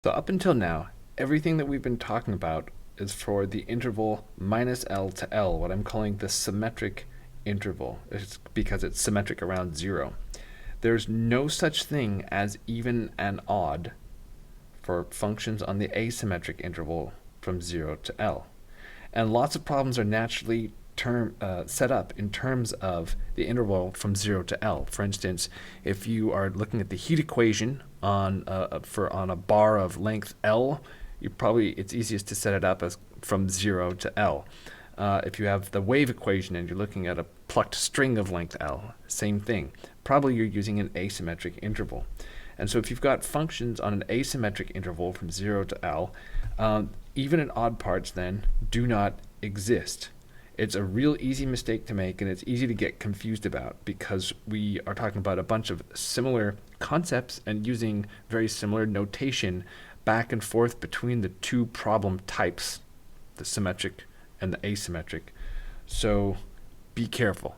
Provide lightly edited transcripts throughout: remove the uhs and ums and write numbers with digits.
So up until now, everything that we've been talking about is for the interval minus L to L, what I'm calling the symmetric interval. It's because it's symmetric around 0. There's no such thing as even and odd for functions on the asymmetric interval from 0 to L. And lots of problems are naturally set up in terms of the interval from 0 to L. For instance, if you are looking at the heat equation on a bar of length L, it's easiest to set it up as from 0 to L. If you have the wave equation and you're looking at a plucked string of length L, same thing. Probably you're using an asymmetric interval. And so if you've got functions on an asymmetric interval from 0 to L, even and odd parts then do not exist. It's a real easy mistake to make, and it's easy to get confused about because we are talking about a bunch of similar concepts and using very similar notation back and forth between the two problem types, the symmetric and the asymmetric. So be careful.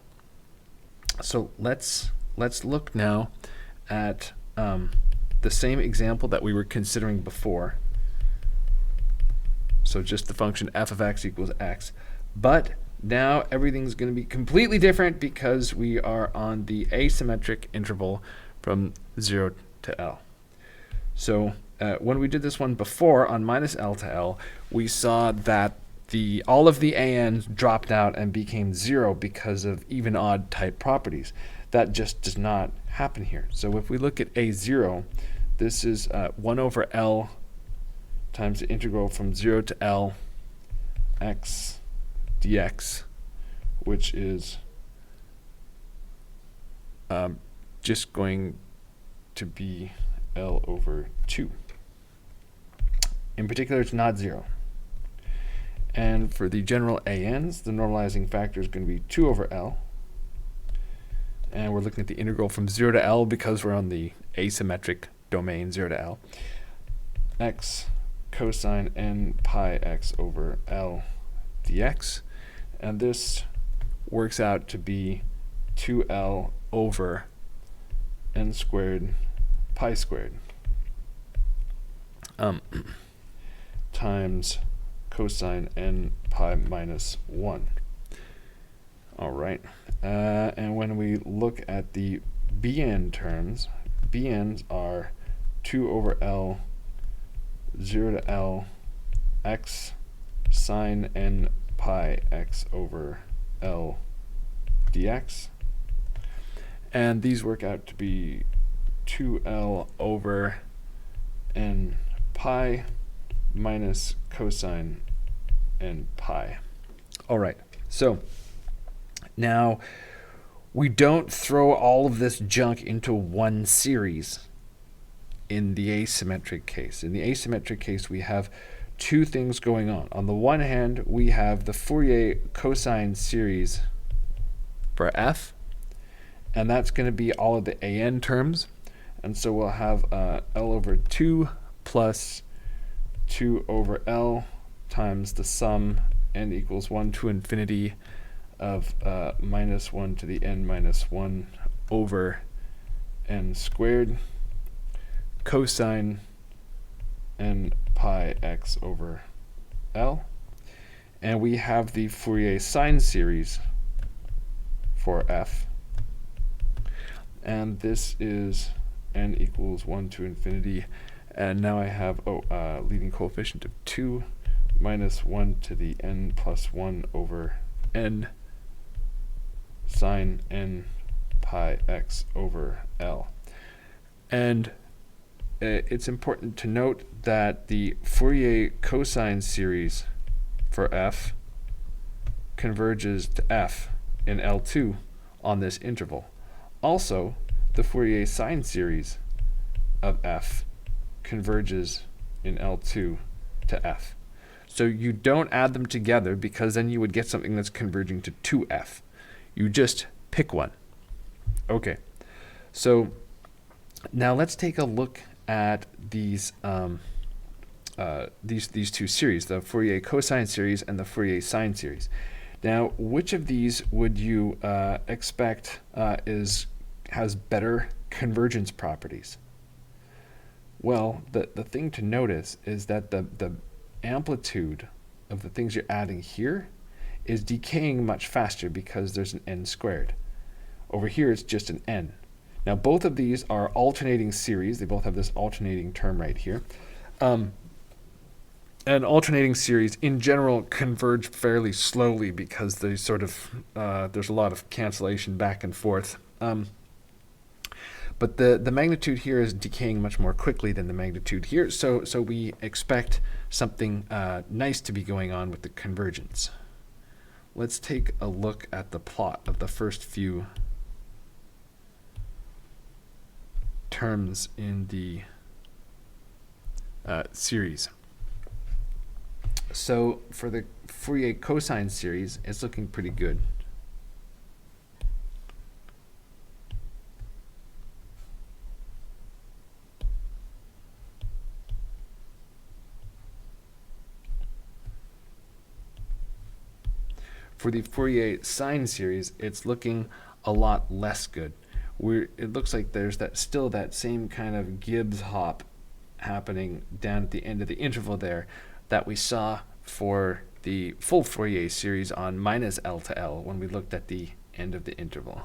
So let's look now at the same example that we were considering before. So just the function f of x equals x. But now everything's going to be completely different because we are on the asymmetric interval from 0 to L. So when we did this one before on minus L to L, we saw that all of the ANs dropped out and became 0 because of even odd type properties. That just does not happen here. So if we look at A0, this is 1 over L times the integral from 0 to L x dx, which is just going to be L over 2. In particular, it's not 0. And for the general ANs, the normalizing factor is going to be 2 over L. And we're looking at the integral from 0 to L because we're on the asymmetric domain 0 to L. X cosine n pi x over L dx. And this works out to be 2L over n squared pi squared times cosine n pi minus 1. All right. And when we look at the Bn terms, Bn's are 2 over L 0 to L x sine n pi x over L dx. And these work out to be 2L over n pi minus cosine n pi. All right, so now we don't throw all of this junk into one series in the asymmetric case. In the asymmetric case, we have two things going on. On the one hand, we have the Fourier cosine series for f, and that's going to be all of the an terms. And so we'll have L over 2 plus 2 over L times the sum n equals 1 to infinity of minus 1 to the n minus 1 over n squared cosine n pi x over L. And we have the Fourier sine series for f. And this is n equals 1 to infinity. And now I have leading coefficient of 2 minus 1 to the n plus 1 over n sine n pi x over L. And it's important to note that the Fourier cosine series for f converges to f in L2 on this interval. Also, the Fourier sine series of f converges in L2 to f. So you don't add them together because then you would get something that's converging to 2f. You just pick one. Okay, so now let's take a look at these two series, the Fourier cosine series and the Fourier sine series. Now, which of these would you expect has better convergence properties? Well, the thing to notice is that the amplitude of the things you're adding here is decaying much faster because there's an n squared. Over here, it's just an n. Now, both of these are alternating series. They both have this alternating term right here. And alternating series, in general, converge fairly slowly because they sort of there's a lot of cancellation back and forth. But the magnitude here is decaying much more quickly than the magnitude here. So we expect something nice to be going on with the convergence. Let's take a look at the plot of the first few terms in the series. So for the Fourier cosine series, it's looking pretty good. For the Fourier sine series, it's looking a lot less good. It looks like there's still that same kind of Gibbs hop happening down at the end of the interval there that we saw for the full Fourier series on minus L to L when we looked at the end of the interval.